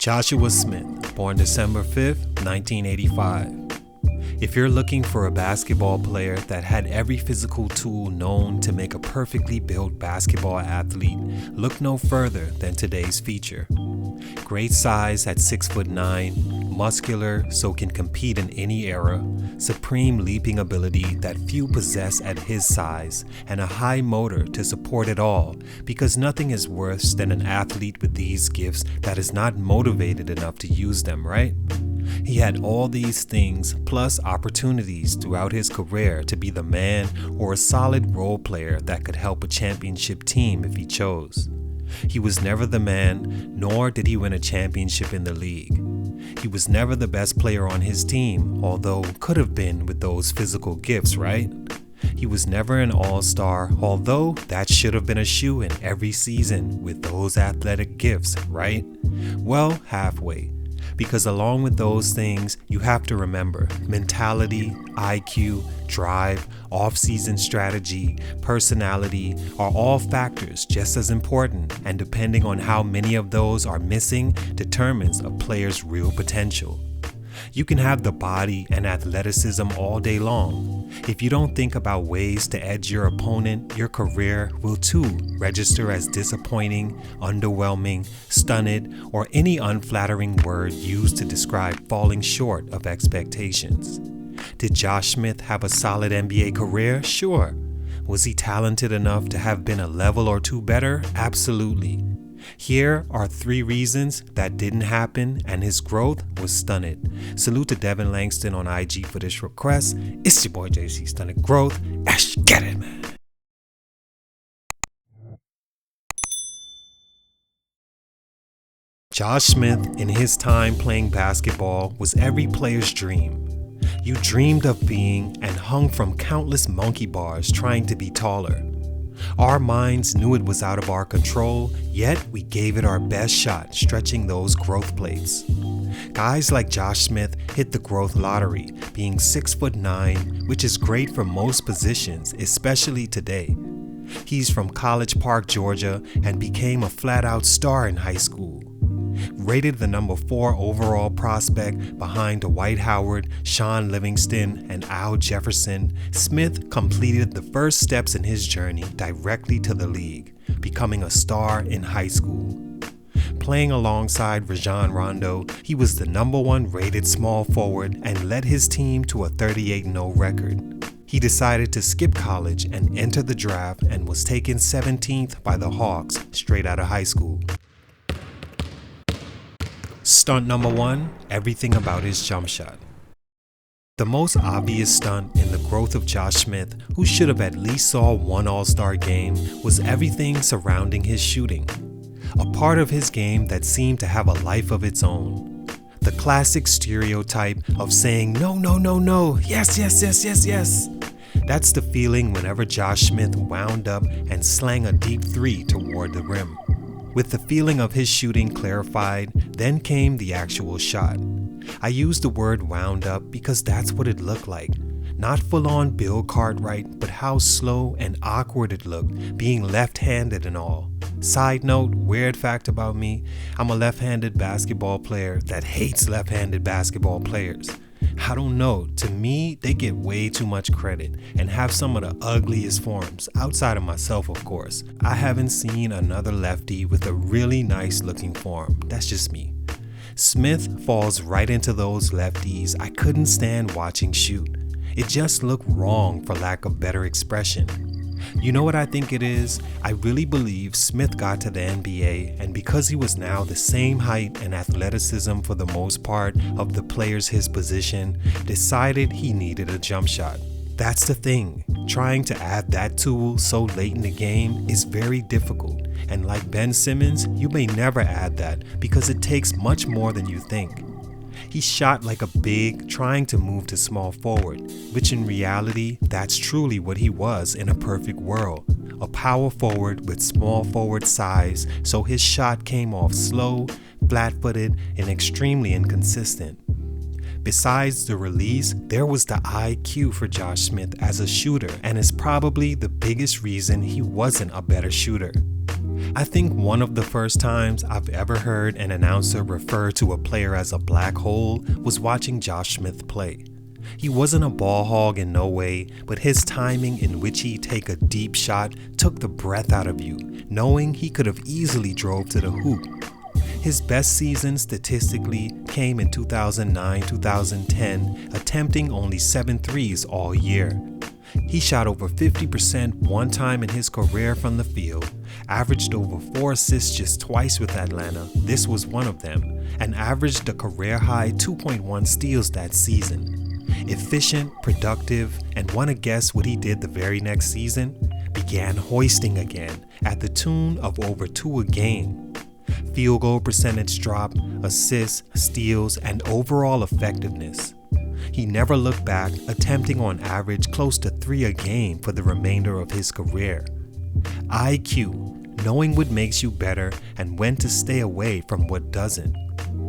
Joshua Smith, born December 5th, 1985. If you're looking for a basketball player that had every physical tool known to make a perfectly built basketball athlete, look no further than today's feature. Great size at 6'9", muscular so can compete in any era, supreme leaping ability that few possess at his size, and a high motor to support it all, because nothing is worse than an athlete with these gifts that is not motivated enough to use them, right? He had all these things plus opportunities throughout his career to be the man or a solid role player that could help a championship team if he chose. He was never the man, nor did he win a championship in the league. He was never the best player on his team, although could have been with those physical gifts, right? He was never an all-star, although that should have been a shoo-in every season with those athletic gifts, right? Well, halfway. Because along with those things, you have to remember mentality, IQ, drive, off-season strategy, personality are all factors just as important, and depending on how many of those are missing determines a player's real potential. You can have the body and athleticism all day long. If you don't think about ways to edge your opponent, your career will too register as disappointing, underwhelming, stunted, or any unflattering word used to describe falling short of expectations. Did Josh Smith have a solid NBA career? Sure. Was he talented enough to have been a level or two better? Absolutely. Here are 3 reasons that didn't happen and his growth was stunted. Salute to Devin Langston on IG for this request. It's your boy JC, Stunted Growth. Ash, get it, man. Josh Smith, in his time playing basketball, was every player's dream. You dreamed of being and hung from countless monkey bars trying to be taller. Our minds knew it was out of our control, yet we gave it our best shot, stretching those growth plates. Guys like Josh Smith hit the growth lottery, being 6'9", which is great for most positions, especially today. He's from College Park, Georgia, and became a flat-out star in high school. Rated the number 4 overall prospect behind Dwight Howard, Sean Livingston, and Al Jefferson, Smith completed the first steps in his journey directly to the league, becoming a star in high school. Playing alongside Rajon Rondo, he was the number 1 rated small forward and led his team to a 38-0 record. He decided to skip college and enter the draft and was taken 17th by the Hawks straight out of high school. Stunt number 1, everything about his jump shot. The most obvious stunt in the growth of Josh Smith, who should have at least saw 1 All-Star game, was everything surrounding his shooting. A part of his game that seemed to have a life of its own. The classic stereotype of saying no, no, no, no, yes, yes, yes, yes, yes. That's the feeling whenever Josh Smith wound up and slang a deep 3 toward the rim. With the feeling of his shooting clarified, then came the actual shot. I use the word wound up because that's what it looked like. Not full-on Bill Cartwright, but how slow and awkward it looked, being left-handed and all. Side note, weird fact about me, I'm a left-handed basketball player that hates left-handed basketball players. I don't know, to me, they get way too much credit and have some of the ugliest forms, outside of myself of course. I haven't seen another lefty with a really nice looking form, that's just me. Smith falls right into those lefties I couldn't stand watching shoot. It just looked wrong for lack of better expression. You know what I think it is? I really believe Smith got to the NBA, and because he was now the same height and athleticism for the most part of the players his position, decided he needed a jump shot. That's the thing. Trying to add that tool so late in the game is very difficult, and like Ben Simmons, you may never add that because it takes much more than you think. He shot like a big, trying to move to small forward, which in reality, that's truly what he was in a perfect world. A power forward with small forward size, so his shot came off slow, flat-footed, and extremely inconsistent. Besides the release, there was the IQ for Josh Smith as a shooter, and is probably the biggest reason he wasn't a better shooter. I think one of the first times I've ever heard an announcer refer to a player as a black hole was watching Josh Smith play. He wasn't a ball hog in no way, but his timing in which he'd take a deep shot took the breath out of you, knowing he could have easily drove to the hoop. His best season statistically came in 2009-2010, attempting only 7 threes all year. He shot over 50% one time in his career from the field, averaged over 4 assists just twice with Atlanta, this was one of them, and averaged a career-high 2.1 steals that season. Efficient, productive, and wanna guess what he did the very next season? Began hoisting again, at the tune of over 2 a game. Field goal percentage drop, assists, steals, and overall effectiveness. He never looked back, attempting on average close to 3 a game for the remainder of his career. IQ, knowing what makes you better and when to stay away from what doesn't.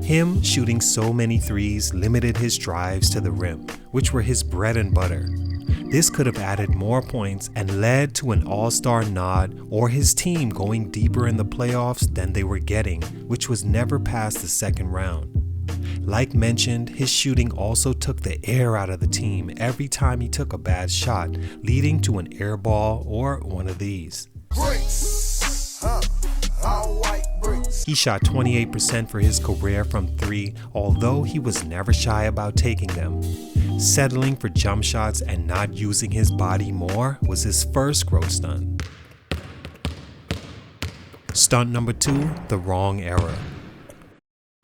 Him shooting so many threes limited his drives to the rim, which were his bread and butter. This could have added more points and led to an all-star nod or his team going deeper in the playoffs than they were getting, which was never past the second round. Like mentioned, his shooting also took the air out of the team every time he took a bad shot, leading to an air ball or one of these. He shot 28% for his career from 3, although he was never shy about taking them. Settling for jump shots and not using his body more was his first growth stunt. Stunt number 2, the wrong era.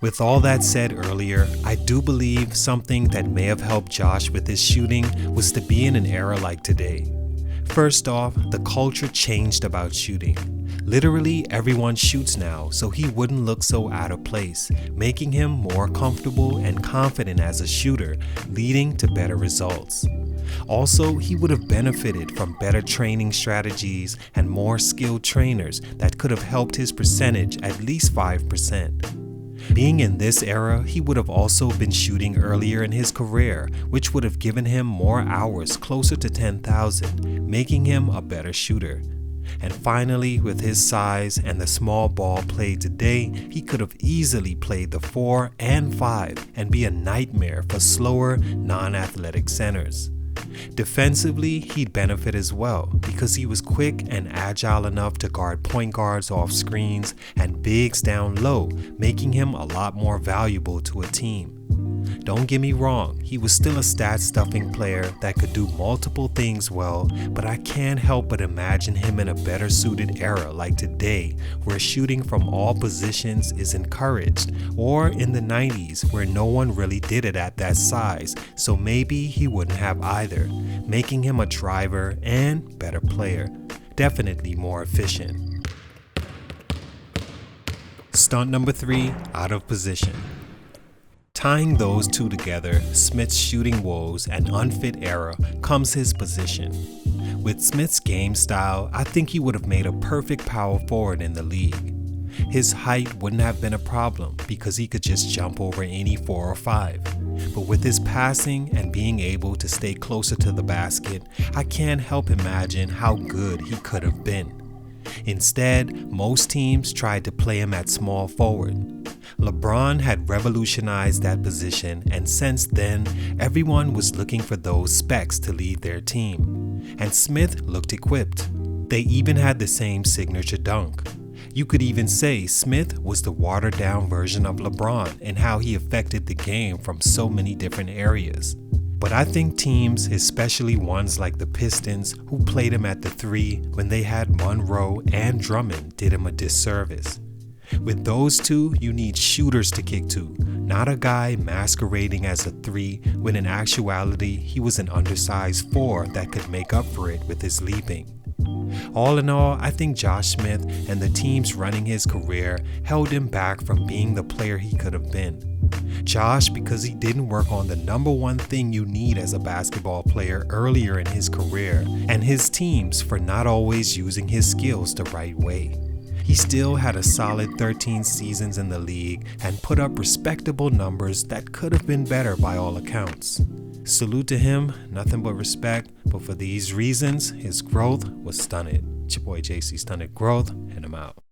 With all that said earlier, I do believe something that may have helped Josh with his shooting was to be in an era like today. First off, the culture changed about shooting. Literally everyone shoots now, so he wouldn't look so out of place, making him more comfortable and confident as a shooter, leading to better results. Also, he would have benefited from better training strategies and more skilled trainers that could have helped his percentage at least 5%. Being in this era, he would have also been shooting earlier in his career, which would have given him more hours closer to 10,000, making him a better shooter. And finally, with his size and the small ball played today, he could have easily played the 4 and 5 and be a nightmare for slower, non-athletic centers. Defensively, he'd benefit as well because he was quick and agile enough to guard point guards off screens and bigs down low, making him a lot more valuable to a team. Don't get me wrong, he was still a stat-stuffing player that could do multiple things well, but I can't help but imagine him in a better suited era like today, where shooting from all positions is encouraged, or in the 90s where no one really did it at that size, so maybe he wouldn't have either, making him a driver and better player, definitely more efficient. Stunt number 3, out of position. Tying those two together, Smith's shooting woes and unfit era, comes his position. With Smith's game style, I think he would have made a perfect power forward in the league. His height wouldn't have been a problem because he could just jump over any 4 or 5. But with his passing and being able to stay closer to the basket, I can't help imagine how good he could have been. Instead, most teams tried to play him at small forward. Lebron had revolutionized that position, and since then, everyone was looking for those specs to lead their team. And Smith looked equipped. They even had the same signature dunk. You could even say Smith was the watered-down version of LeBron in how he affected the game from so many different areas. But I think teams, especially ones like the Pistons, who played him at the 3 when they had Monroe and Drummond, did him a disservice. With those two, you need shooters to kick to, not a guy masquerading as a 3 when in actuality he was an undersized 4 that could make up for it with his leaping. All in all, I think Josh Smith and the teams running his career held him back from being the player he could have been. Josh, because he didn't work on the number one thing you need as a basketball player earlier in his career, and his teams for not always using his skills the right way. He still had a solid 13 seasons in the league and put up respectable numbers that could have been better by all accounts. Salute to him, nothing but respect, but for these reasons, his growth was stunted. It's your boy JC Stunted Growth, and I'm out.